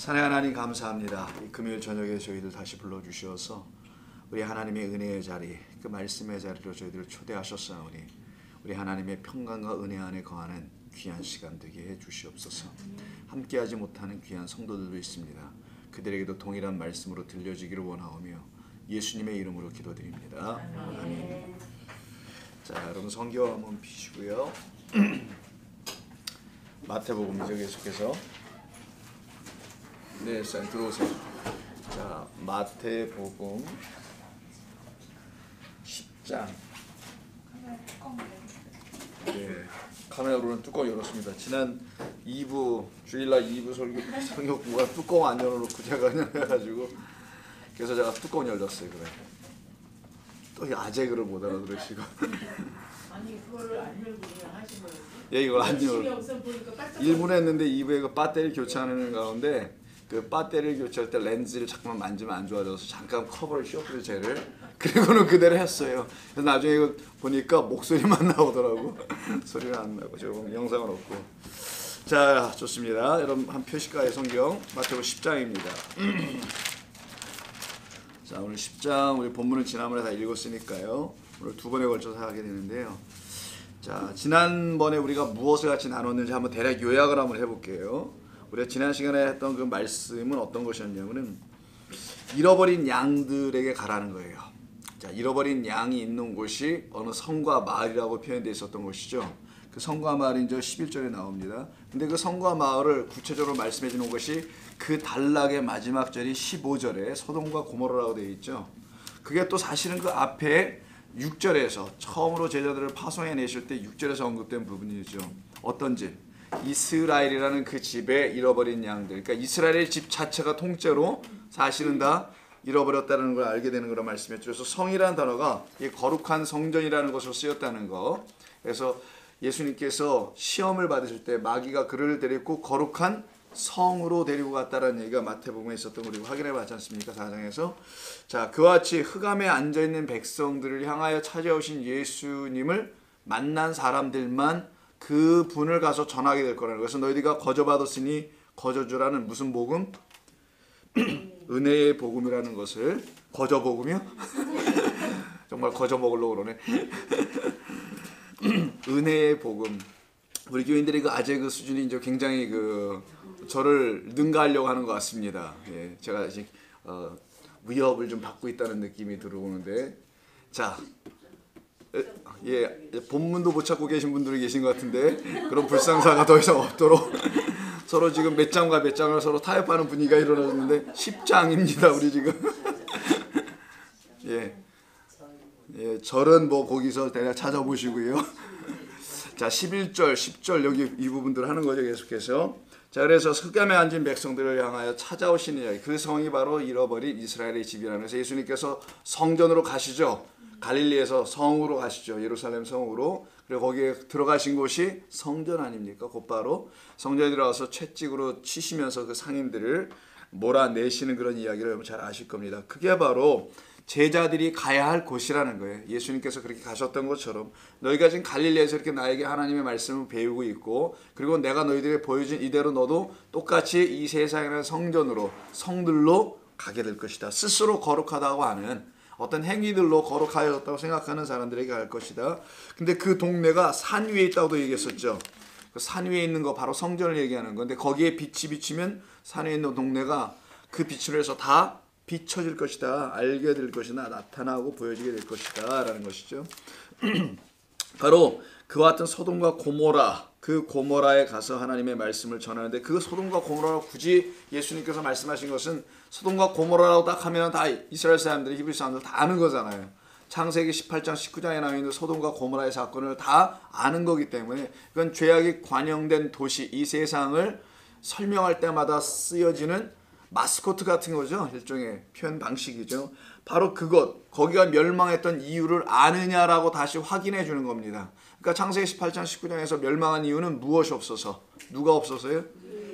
사랑하는 하나님 감사합니다. 이 금요일 저녁에 저희들 다시 불러주셔서 우리 하나님의 은혜의 자리, 그 말씀의 자리로 저희들을 초대하셨사오니 우리 하나님의 평강과 은혜 안에 거하는 귀한 시간 되게 해주시옵소서. 함께하지 못하는 귀한 성도들도 있습니다. 그들에게도 동일한 말씀으로 들려지기를 원하오며 예수님의 이름으로 기도드립니다. 아멘. 자, 여러분 성경 한번 피시고요. 마태복음이죠. 계속해서 네, 쌤 들어오세요. 자, 마태복음 10장. 네, 카메라로는 뚜껑 열었습니다. 지난 2부 주일날 2부 설교부가 뚜껑 안 열어놓고 제가 그냥 해가지고 그래서 제가 뚜껑 열렸어요. 그래. 또 아재글을 못 알아들으시고. 아니 그거를 안 열고 그냥 하신 거예요? 예, 이걸 안 열어. 1분 했는데 2부에 그 배터리 교체하는 가운데 그 배터리를 교체할 때 렌즈를 잠깐만 만지면 안 좋아져서 잠깐 커버를 씌웠어요, 쟤를. 그리고는 그대로 했어요. 그래서 나중에 이거 보니까 목소리만 나오더라고. 소리는 안 나고 저런 영상은 없고. 자, 좋습니다. 여러분 한 표시가의 성경 마태복음 10장입니다. 자, 오늘 10장 우리 본문은 지난번에 다 읽었으니까요. 오늘 두 번에 걸쳐서 하게 되는데요. 자, 지난번에 우리가 무엇을 같이 나눴는지 한번 대략 요약을 한번 해볼게요. 우리가 지난 시간에 했던 그 말씀은 어떤 것이었냐면은 잃어버린 양들에게 가라는 거예요. 자, 잃어버린 양이 있는 곳이 어느 성과 마을이라고 표현되어 있었던 것이죠. 그 성과 마을이 이제 11절에 나옵니다. 근데 그 성과 마을을 구체적으로 말씀해 주는 것이 그 단락의 마지막 절이 15절에 소돔과 고모라라고 되어 있죠. 그게 또 사실은 그 앞에 6절에서 처음으로 제자들을 파송해 내실 때 6절에서 언급된 부분이죠. 어떤 집? 이스라엘이라는 그 집에 잃어버린 양들. 그러니까 이스라엘의 집 자체가 통째로 사실은 다 잃어버렸다는 걸 알게 되는 거라 말씀했죠. 그래서 성이라는 단어가 이 거룩한 성전이라는 것으로 쓰였다는 거. 그래서 예수님께서 시험을 받으실 때 마귀가 그를 데리고 거룩한 성으로 데리고 갔다는 얘기가 마태복음에 있었던 거 우리 확인해 봤지 않습니까? 4장에서. 자, 그와 같이 흑암에 앉아있는 백성들을 향하여 찾아오신 예수님을 만난 사람들만 그 분을 가서 전하게 될 거라는 것은 너희들과 거저받았으니 거저주라는 무슨 복음? 은혜의 복음이라는 것을. 거저복음이요? 정말 거저 먹으려고 그러네. 은혜의 복음. 우리 교인들이 그 아재 그 수준이 이제 굉장히 그 저를 능가하려고 하는 것 같습니다. 예, 제가 아직 위협을 좀 받고 있다는 느낌이 들어오는데, 자, 예, 본문도 못 찾고 계신 분들이 계신 것 같은데 그런 불상사가 더 이상 없도록 서로 지금 몇 장과 몇 장을 서로 타협하는 분위기가 일어났는데 10장입니다, 우리 지금. 예, 예, 절은 뭐 거기서 대략 찾아보시고요. 자, 11절, 10절 여기 이 부분들 하는 거죠, 계속해서. 자, 그래서 흑암에 앉은 백성들을 향하여 찾아오신 이야기. 그 성이 바로 잃어버린 이스라엘의 집이라는 것을 예수님께서 성전으로 가시죠. 갈릴리에서 성으로 가시죠. 예루살렘 성으로. 그리고 거기에 들어가신 곳이 성전 아닙니까? 곧바로 성전에 들어가서 채찍으로 치시면서 그 상인들을 몰아내시는 그런 이야기를 잘 아실 겁니다. 그게 바로 제자들이 가야 할 곳이라는 거예요. 예수님께서 그렇게 가셨던 것처럼 너희가 지금 갈릴리에서 이렇게 나에게 하나님의 말씀을 배우고 있고, 그리고 내가 너희들에게 보여준 이대로 너도 똑같이 이 세상이라는 성전으로, 성들로 가게 될 것이다. 스스로 거룩하다고 하는 어떤 행위들로 거룩하였다고 생각하는 사람들에게 갈 것이다. 근데 그 동네가 산 위에 있다고도 얘기했었죠. 그 산 위에 있는 거 바로 성전을 얘기하는 건데, 거기에 빛이 비치면 산 위에 있는 동네가 그 빛으로 해서 다 비춰질 것이다. 알게 될 것이나 나타나고 보여지게 될 것이다 라는 것이죠. 바로 그와 같은 소돔과 고모라, 그 고모라에 가서 하나님의 말씀을 전하는데, 그 소돔과 고모라라고 굳이 예수님께서 말씀하신 것은 소돔과 고모라라고 딱 하면 다 이스라엘 사람들이, 히브리 사람들 다 아는 거잖아요. 창세기 18장 19장에 나와 있는 소돔과 고모라의 사건을 다 아는 거기 때문에 그건 죄악이 관영된 도시, 이 세상을 설명할 때마다 쓰여지는 마스코트 같은 거죠. 일종의 표현 방식이죠. 바로 그것, 거기가 멸망했던 이유를 아느냐라고 다시 확인해 주는 겁니다. 그러니까 창세기 18장 19장에서 멸망한 이유는 무엇이 없어서? 누가 없어서요?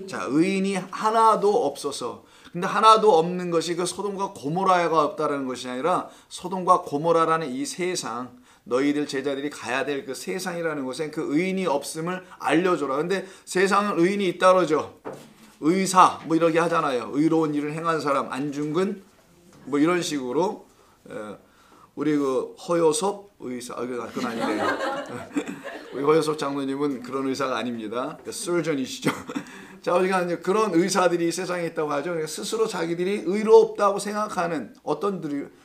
자, 의인이 하나도 없어서. 근데 하나도 없는 것이 그 소돔과 고모라가 없다라는 것이 아니라 소돔과 고모라라는 이 세상, 너희들 제자들이 가야 될 그 세상이라는 것에 그 의인이 없음을 알려줘라. 근데 세상은 의인이 있다 그러죠. 의사 뭐 이렇게 하잖아요. 의로운 일을 행한 사람 안중근 뭐 이런 식으로 우리 그 허효섭 의사 그건 아니네요. 우리 허효섭 장로님은 그런 의사가 아닙니다. surgeon이시죠. 자, 우리가 이제 그런 의사들이 세상에 있다고 하죠. 그러니까 스스로 자기들이 의롭다고 생각하는 어떤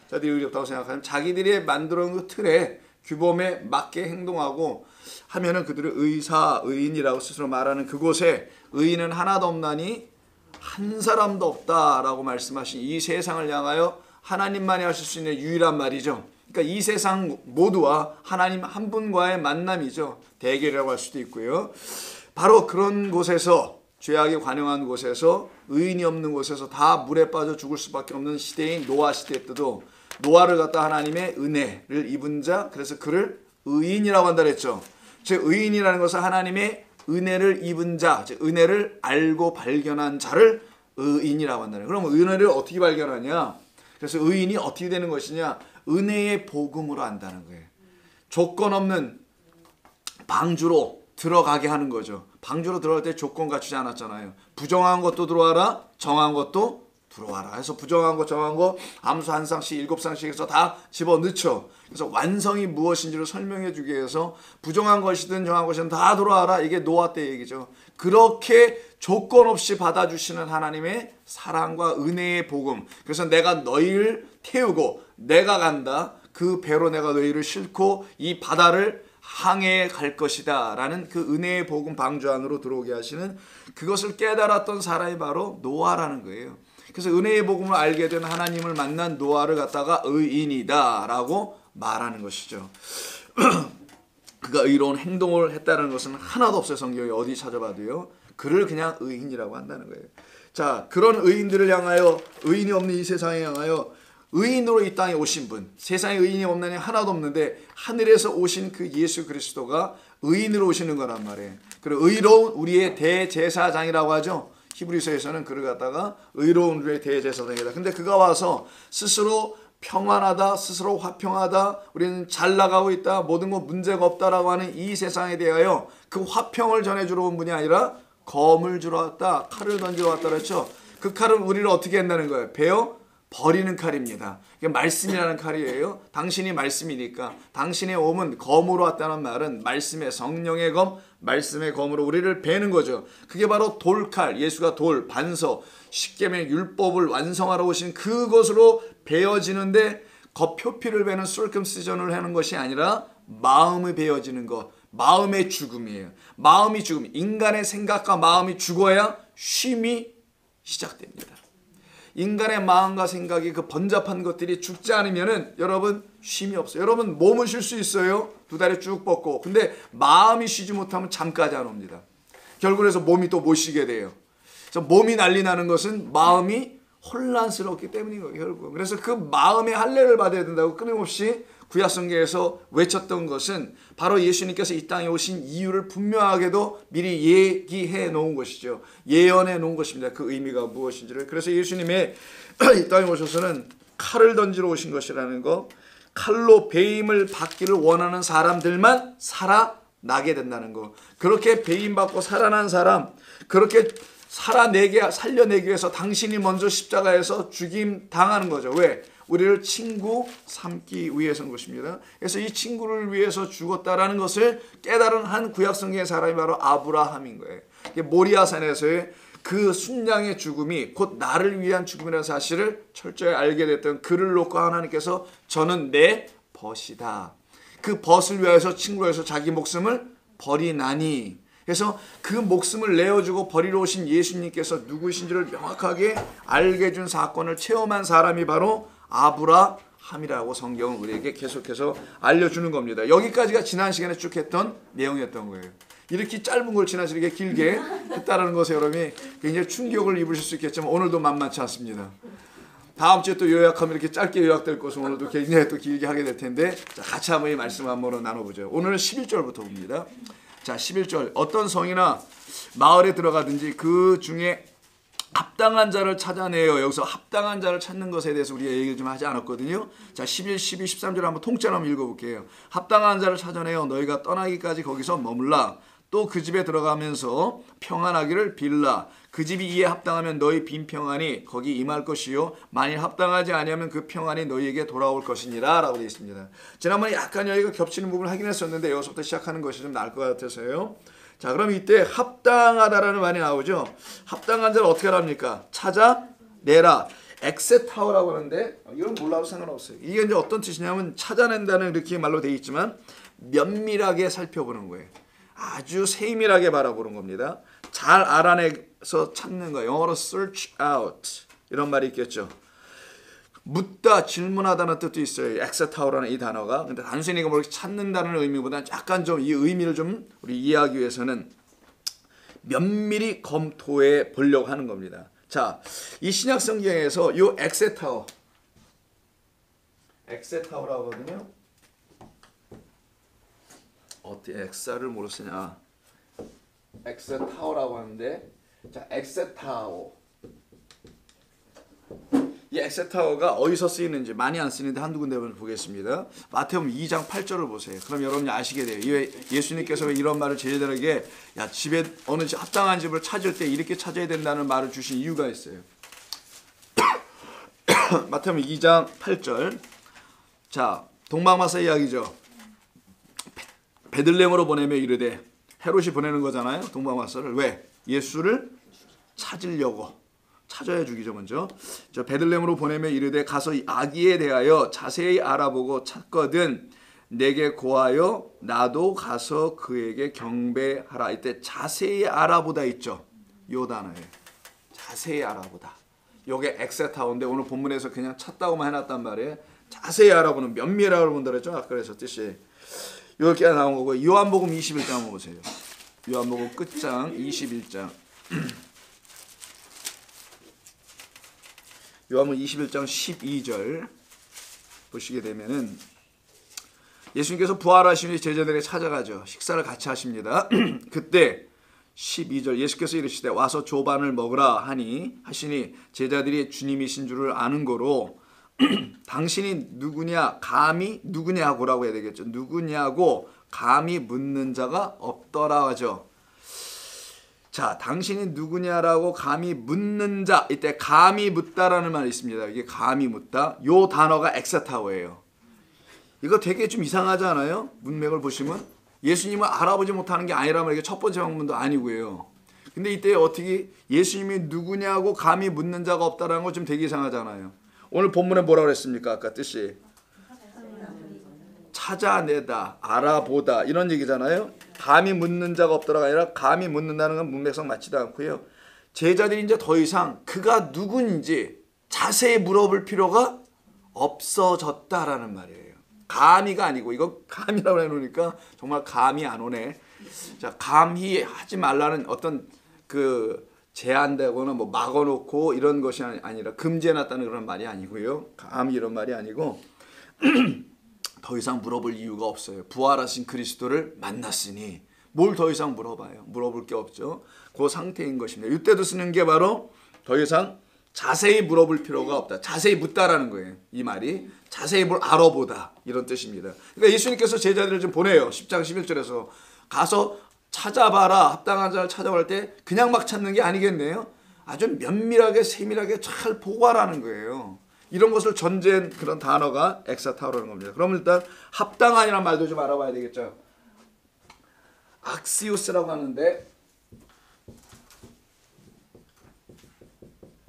자들이 의롭다고 생각하는 자기들이 만들어놓은 그 틀에 규범에 맞게 행동하고 하면은 그들을 의사, 의인이라고 스스로 말하는 그곳에 의인은 하나도 없나니 한 사람도 없다라고 말씀하신 이 세상을 향하여 하나님만이 하실 수 있는 유일한 말이죠. 그러니까 이 세상 모두와 하나님 한 분과의 만남이죠. 대결이라고 할 수도 있고요. 바로 그런 곳에서 죄악에 관영한 곳에서 의인이 없는 곳에서 다 물에 빠져 죽을 수밖에 없는 시대인 노아 시대 때도 노아를 갖다 하나님의 은혜를 입은 자 그래서 그를 의인이라고 한다 그랬죠. 즉 의인이라는 것은 하나님의 은혜를 입은 자, 즉 은혜를 알고 발견한 자를 의인이라고 한다는 거예요. 그럼 은혜를 어떻게 발견하냐? 그래서 의인이 어떻게 되는 것이냐? 은혜의 복음으로 안다는 거예요. 조건 없는 방주로 들어가게 하는 거죠. 방주로 들어갈 때 조건 갖추지 않았잖아요. 부정한 것도 들어와라, 정한 것도 들어와라. 그래서 부정한 거, 정한 거 암수 한 쌍씩, 7쌍씩 해서 다 집어넣죠. 그래서 완성이 무엇인지를 설명해 주기 위해서 부정한 것이든 정한 것이든 다 들어와라. 이게 노아 때 얘기죠. 그렇게 조건 없이 받아주시는 하나님의 사랑과 은혜의 복음. 그래서 내가 너희를 태우고 내가 간다. 그 배로 내가 너희를 싣고 이 바다를 항해에 갈 것이다 라는 그 은혜의 복음 방주 안으로 들어오게 하시는 그것을 깨달았던 사람이 바로 노아라는 거예요. 그래서 은혜의 복음을 알게 된 하나님을 만난 노아를 갖다가 의인이다 라고 말하는 것이죠. 그가 의로운 행동을 했다는 것은 하나도 없어요. 성경에 어디 찾아봐도요. 그를 그냥 의인이라고 한다는 거예요. 자, 그런 의인들을 향하여 의인이 없는 이 세상에 향하여 의인으로 이 땅에 오신 분, 세상에 의인이 없나니 하나도 없는데 하늘에서 오신 그 예수 그리스도가 의인으로 오시는 거란 말이에요. 그리고 의로운 우리의 대제사장이라고 하죠. 히브리서에서는 그를 갖다가 의로운 우리의 대제사장이다. 근데 그가 와서 스스로 평안하다, 스스로 화평하다, 우리는 잘 나가고 있다, 모든 것 문제가 없다라고 하는 이 세상에 대하여 그 화평을 전해주러 온 분이 아니라 검을 주러 왔다, 칼을 던지러 왔다 그랬죠. 그 칼은 우리를 어떻게 한다는 거예요? 베어 버리는 칼입니다. 이게 말씀이라는 칼이에요. 당신이 말씀이니까 당신의 몸은 검으로 왔다는 말은 말씀의 성령의 검, 말씀의 검으로 우리를 베는 거죠. 그게 바로 돌칼, 예수가 돌, 반석, 십계명 율법을 완성하러 오신 그것으로 베어지는데 겉표피를 베는 circumcision을 하는 것이 아니라 마음이 베어지는 것, 마음의 죽음이에요. 마음이 죽음, 인간의 생각과 마음이 죽어야 쉼이 시작됩니다. 인간의 마음과 생각이 그 번잡한 것들이 죽지 않으면은 여러분 쉼이 없어요. 여러분 몸은 쉴 수 있어요. 두 다리 쭉 뻗고. 근데 마음이 쉬지 못하면 잠까지 안 옵니다. 결국 그래서 몸이 또 못 쉬게 돼요. 그래서 몸이 난리 나는 것은 마음이 혼란스럽기 때문인 거예요. 결국. 그래서 그 마음의 할례를 받아야 된다고 끊임없이 구약성경에서 외쳤던 것은 바로 예수님께서 이 땅에 오신 이유를 분명하게도 미리 얘기해 놓은 것이죠. 예언해 놓은 것입니다. 그 의미가 무엇인지를. 그래서 예수님의 이 땅에 오셔서는 칼을 던지러 오신 것이라는 거, 칼로 배임을 받기를 원하는 사람들만 살아나게 된다는 거. 그렇게 배임받고 살아난 사람, 그렇게 살려내기 위해서 당신이 먼저 십자가에서 죽임 당하는 거죠. 왜? 우리를 친구 삼기 위해서인 것입니다. 그래서 이 친구를 위해서 죽었다라는 것을 깨달은 한 구약성경의 사람이 바로 아브라함인 거예요. 모리아산에서의 그 순양의 죽음이 곧 나를 위한 죽음이라는 사실을 철저히 알게 됐던 그를 놓고 하나님께서 저는 내 벗이다. 그 벗을 위해서 친구를 위해서 자기 목숨을 버리나니. 그래서 그 목숨을 내어주고 버리러 오신 예수님께서 누구신지를 명확하게 알게 해준 사건을 체험한 사람이 바로 아브라함이라고 성경은 우리에게 계속해서 알려주는 겁니다. 여기까지가 지난 시간에 쭉 했던 내용이었던 거예요. 이렇게 짧은 걸 지난 시간에 길게 했다는 것에 여러분이 굉장히 충격을 입으실 수 있겠지만 오늘도 만만치 않습니다. 다음 주에 또 요약하면 이렇게 짧게 요약될 것은 오늘도 굉장히 또 길게 하게 될 텐데 자, 같이 한번 이 말씀 한번 나눠보죠. 오늘은 11절부터 봅니다. 자, 11절. 어떤 성이나 마을에 들어가든지 그 중에 합당한 자를 찾아내요. 여기서 합당한 자를 찾는 것에 대해서 우리가 얘기를 좀 하지 않았거든요. 자, 11, 12, 13절 한번 통째로 한번 읽어볼게요. 합당한 자를 찾아내요. 너희가 떠나기까지 거기서 머물라. 또 그 집에 들어가면서 평안하기를 빌라. 그 집이 이에 합당하면 너희 빈 평안이 거기 임할 것이요 만일 합당하지 아니하면 그 평안이 너희에게 돌아올 것이니라 라고 되어 있습니다. 지난번에 약간 여기가 겹치는 부분을 하긴 했었는데 여기서부터 시작하는 것이 좀 나을 것 같아서요. 자, 그럼 이때 합당하다라는 말이 나오죠. 합당한 자를 어떻게 합니까? 찾아내라. 엑세타오라고 하는데 이건 몰라도 상관없어요. 이게 이제 어떤 뜻이냐면 찾아낸다는 이렇게 말로 되어 있지만 면밀하게 살펴보는 거예요. 아주 세밀하게 바라보는 겁니다. 잘 알아내서 찾는 거예요. 영어로 search out 이런 말이 있겠죠. 묻다, 질문하다는 뜻도 있어요. 엑세타오라는 이 단어가. 근데 단순히 이거 뭐 찾는다는 의미보다는 약간 좀 이 의미를 좀 우리 이해하기 위해서는 면밀히 검토해 보려고 하는 겁니다. 자, 이 신약 성경에서 이 엑세타오라고 하거든요. 어떻게 엑사를 모르 쓰냐? 엑세타오라고 하는데, 자, 엑세타오. 이 엑세타오가 어디서 쓰이는지 많이 안 쓰이는데 한두 군데 보겠습니다. 마태복음 2장 8절을 보세요. 그럼 여러분이 아시게 돼요. 예수님께서 이런 말을 제자들에게 야, 집에 어느 합당한 집을 찾을 때 이렇게 찾아야 된다는 말을 주신 이유가 있어요. 마태복음 2장 8절. 자, 동방마사 이야기죠. 베들레헴으로 보내며 이르되, 헤롯이 보내는 거잖아요. 동방마사를. 왜? 예수를 찾으려고. 찾아야 죽이죠 먼저. 저 베들레헴으로 보내며 이르되 가서 이 아기에 대하여 자세히 알아보고 찾거든 내게 고하여 나도 가서 그에게 경배하라. 이때 자세히 알아보다 있죠. 요 단어예요. 자세히 알아보다. 요게 엑세타오인데 오늘 본문에서 그냥 찾다고만 해놨단 말이에요. 자세히 알아보는 면밀하게 본다 그랬죠. 아까 그래서 뜻이 이렇게 나온 거고. 요한복음 21장 한번 보세요. 요한복음 끝장 21장. 요한복음 21장 12절 보시게 되면은 예수님께서 부활하신 제자들에게 찾아가죠. 식사를 같이 하십니다. 그때 12절 예수께서 이르시되 와서 조반을 먹으라 하시니 제자들이 주님이신 줄을 아는 거로 당신이 누구냐 감히 누구냐고라고 해야 되겠죠. 누구냐고 감히 묻는 자가 없더라 하죠. 자, 당신이 누구냐라고 감히 묻는 자. 이때 감히 묻다라는 말이 있습니다. 이게 감히 묻다. 요 단어가 엑세타오예요. 이거 되게 좀 이상하지 않아요? 문맥을 보시면 예수님을 알아보지 못하는 게 아니라면 이게 첫 번째 방문도 아니고요. 근데 이때 어떻게 예수님이 누구냐고 감히 묻는 자가 없다라는 거 좀 되게 이상하잖아요. 오늘 본문에 뭐라고 그랬습니까? 아까 뜻이 찾아내다, 알아보다 이런 얘기잖아요. 감히 묻는 자가 없더라가 아니라 감히 묻는다는 건 문맥상 맞지도 않고요. 제자들이 이제 더 이상 그가 누군지 자세히 물어볼 필요가 없어졌다라는 말이에요. 감히가 아니고 이거 감히라고 해놓으니까 정말 감이 안 오네. 자, 감히 하지 말라는 어떤 그 제한되거나 뭐 막아놓고 이런 것이 아니라 금지해놨다는 그런 말이 아니고요. 감히 이런 말이 아니고 더 이상 물어볼 이유가 없어요. 부활하신 그리스도를 만났으니 뭘 더 이상 물어봐요. 물어볼 게 없죠. 그 상태인 것입니다. 이때도 쓰는 게 바로 더 이상 자세히 물어볼 필요가 없다. 자세히 묻다라는 거예요. 이 말이 자세히 뭘 알아보다 이런 뜻입니다. 그러니까 예수님께서 제자들을 좀 보내요. 10장 11절에서 가서 찾아봐라. 합당한 자를 찾아볼 때 그냥 막 찾는 게 아니겠네요. 아주 면밀하게 세밀하게 잘 보고하라는 거예요. 이런 것을 전제한 그런 단어가 엑세타오라는 겁니다. 그럼 일단 합당한이라는 말도 좀 알아봐야 되겠죠. 악시우스라고 하는데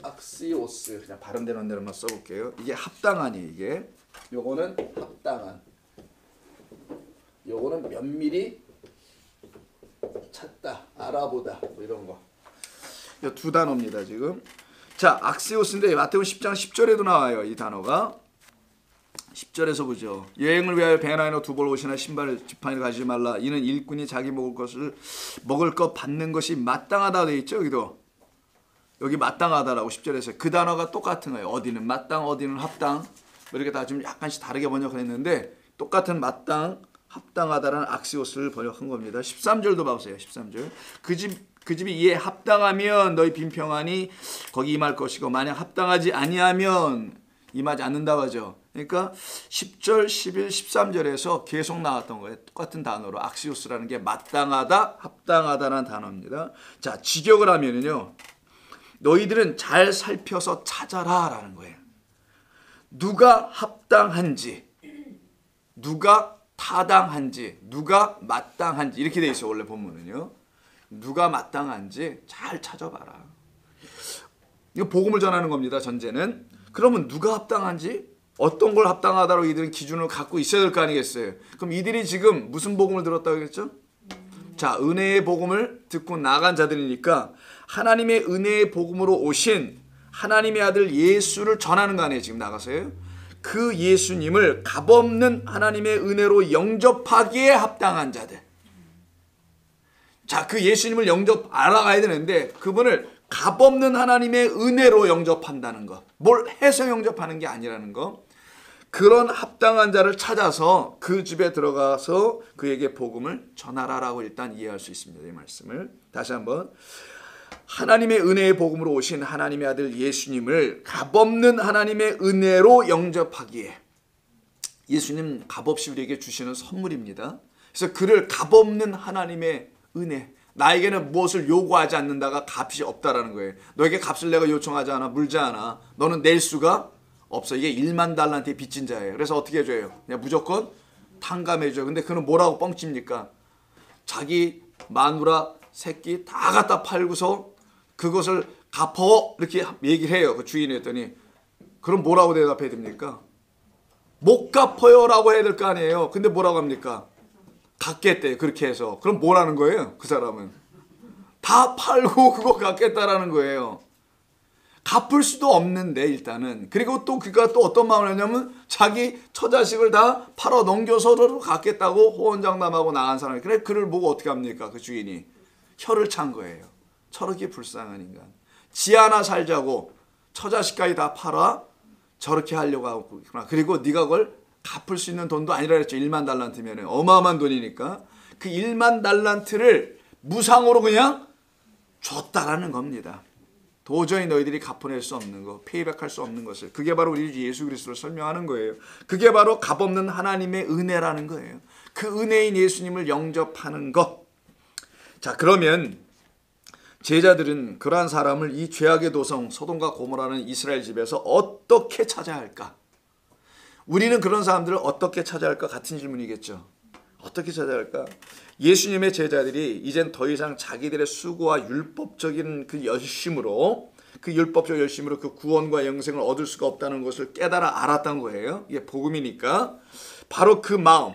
악시오스 그냥 발음되는 대로만 써볼게요. 이게 합당한이 이게 요거는 합당한 요거는 면밀히 찾다 알아보다 뭐 이런 거. 이 두 단어입니다 지금. 자, 악시오스인데 마태복음 10장 10절에도 나와요. 이 단어가 10절에서 보죠. 여행을 위하여 배나이나 두벌 옷이나 신발 지팡이를 가지지 말라. 이는 일꾼이 자기 먹을 것 받는 것이 마땅하다 되어 있죠. 여기 마땅하다라고 10절에서 그 단어가 똑같은 거예요. 어디는 마땅, 어디는 합당. 이렇게 다 좀 약간씩 다르게 번역을 했는데 똑같은 마땅, 합당하다라는 악시오스를 번역한 겁니다. 13절도 봐보세요. 13절. 그 집이 이에 합당하면 너희 빈평안이 거기 임할 것이고 만약 합당하지 아니하면 임하지 않는다고 하죠. 그러니까 10절, 11, 13절에서 계속 나왔던 거예요. 똑같은 단어로 악시오스라는 게 마땅하다, 합당하다라는 단어입니다. 자, 직역을 하면은요. 너희들은 잘 살펴서 찾아라라는 거예요. 누가 합당한지, 누가 타당한지, 누가 마땅한지 이렇게 돼 있어요. 원래 본문은요. 누가 마땅한지 잘 찾아봐라. 이거 복음을 전하는 겁니다. 전제는. 그러면 누가 합당한지, 어떤 걸 합당하다로 이들은 기준을 갖고 있어야 될 거 아니겠어요. 그럼 이들이 지금 무슨 복음을 들었다고 했죠? 자, 은혜의 복음을 듣고 나간 자들이니까 하나님의 은혜의 복음으로 오신 하나님의 아들 예수를 전하는 거 아니에요. 지금 나가서요. 그 예수님을 값없는 하나님의 은혜로 영접하기에 합당한 자들. 자, 그 예수님을 알아가야 되는데 그분을 값없는 하나님의 은혜로 영접한다는 것. 뭘 해서 영접하는 게 아니라는 것. 그런 합당한 자를 찾아서 그 집에 들어가서 그에게 복음을 전하라라고 일단 이해할 수 있습니다. 이 말씀을 다시 한번. 하나님의 은혜의 복음으로 오신 하나님의 아들 예수님을 값없는 하나님의 은혜로 영접하기에, 예수님 값없이 우리에게 주시는 선물입니다. 그래서 그를 값없는 하나님의 은혜, 나에게는 무엇을 요구하지 않는다가 값이 없다라는 거예요. 너에게 값을 내가 요청하지 않아, 물지 않아. 너는 낼 수가 없어. 이게 1만 달란트의 빚진 자예요. 그래서 어떻게 해줘요? 그냥 무조건 탕감해줘요. 근데 그는 뭐라고 뻥칩니까? 자기 마누라 새끼 다 갖다 팔고서 그것을 갚어 이렇게 얘기를 해요. 그 주인이 했더니 그럼 뭐라고 대답해야 됩니까? 못 갚아요 라고 해야 될 거 아니에요. 근데 뭐라고 합니까? 갚겠대. 그렇게 해서. 그럼 뭐라는 거예요? 그 사람은 다 팔고 그거 갚겠다라는 거예요. 갚을 수도 없는데 일단은. 그리고 또 그가 또 어떤 마음을 했냐면 자기 처자식을 다 팔아 넘겨서로 갚겠다고 호언장담하고 나간 사람이. 그래 그를 보고 어떻게 합니까? 그 주인이 혀를 찬 거예요. 저렇게 불쌍한 인간. 지 하나 살자고 처자식까지 다 팔아 저렇게 하려고 하고. 그리고 네가 그걸 갚을 수 있는 돈도 아니라 그랬죠. 1만 달란트면 어마어마한 돈이니까. 그 1만 달란트를 무상으로 그냥 줬다라는 겁니다. 도저히 너희들이 갚아낼 수 없는 거, 페이백할 수 없는 것을. 그게 바로 우리 예수 그리스도를 설명하는 거예요. 그게 바로 값없는 하나님의 은혜라는 거예요. 그 은혜인 예수님을 영접하는 것. 자, 그러면 제자들은 그러한 사람을 이 죄악의 도성 소돔과 고모라는 이스라엘 집에서 어떻게 찾아야 할까? 우리는 그런 사람들을 어떻게 찾아야 할까? 같은 질문이겠죠. 어떻게 찾아야 할까? 예수님의 제자들이 이젠 더 이상 자기들의 수고와 율법적인 그 열심으로, 그 율법적 열심으로 그 구원과 영생을 얻을 수가 없다는 것을 깨달아 알았던 거예요. 이게 복음이니까. 바로 그 마음,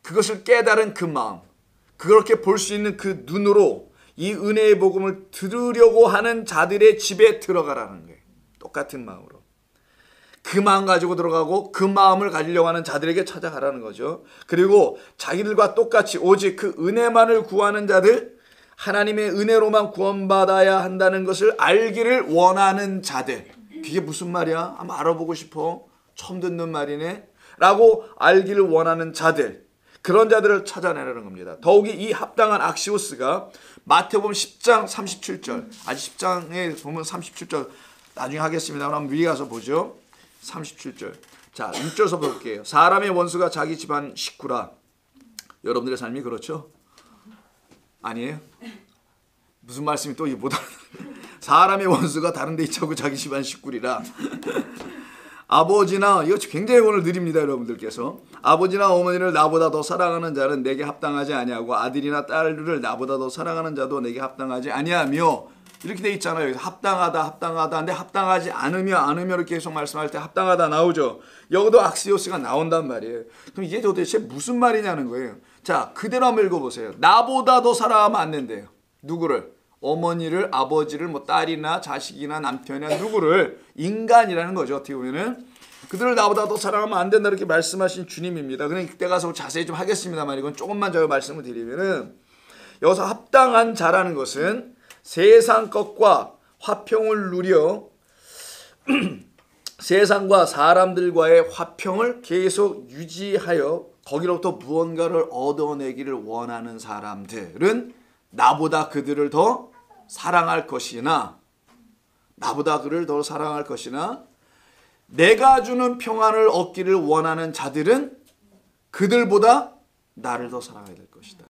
그것을 깨달은 그 마음, 그렇게 볼 수 있는 그 눈으로 이 은혜의 복음을 들으려고 하는 자들의 집에 들어가라는 거예요. 똑같은 마음으로. 그 마음 가지고 들어가고 그 마음을 가지려고 하는 자들에게 찾아가라는 거죠. 그리고 자기들과 똑같이 오직 그 은혜만을 구하는 자들, 하나님의 은혜로만 구원받아야 한다는 것을 알기를 원하는 자들. 그게 무슨 말이야? 한번 알아보고 싶어. 처음 듣는 말이네. 라고 알기를 원하는 자들. 그런 자들을 찾아내라는 겁니다. 더욱이 이 합당한 악시오스가 마태복음 10장 37절, 아직 10장에 보면 37절 나중에 하겠습니다. 한번 위에 가서 보죠. 37절. 자, 6절서 볼게요. 사람의 원수가 자기 집안 식구라. 여러분들의 삶이 그렇죠? 아니에요? 무슨 말씀이 또 못 알아듣는. 사람의 원수가 다른 데 있자고 자기 집안 식구리라. 아버지나, 이거 굉장히 오늘 느립니다. 여러분들께서. 아버지나 어머니를 나보다 더 사랑하는 자는 내게 합당하지 아니하고 아들이나 딸을 나보다 더 사랑하는 자도 내게 합당하지 아니하며, 이렇게 돼 있잖아요. 합당하다. 근데 합당하지 않으며 이렇게 계속 말씀할 때 합당하다 나오죠. 여기도 악시오스가 나온단 말이에요. 그럼 이게 도대체 무슨 말이냐는 거예요. 자, 그대로 한번 읽어보세요. 나보다 더 사랑하면 안 된대요. 누구를? 어머니를, 아버지를, 뭐 딸이나 자식이나 남편이나 누구를. 인간이라는 거죠. 어떻게 보면은. 그들을 나보다 더 사랑하면 안 된다 이렇게 말씀하신 주님입니다. 그냥 그때 가서 자세히 좀 하겠습니다만 이건 조금만 제가 말씀을 드리면은, 여기서 합당한 자라는 것은 세상 것과 화평을 누려 세상과 사람들과의 화평을 계속 유지하여 거기로부터 무언가를 얻어내기를 원하는 사람들은 나보다 그들을 더 사랑할 것이나 내가 주는 평안을 얻기를 원하는 자들은 그들보다 나를 더 사랑해야 될 것이다.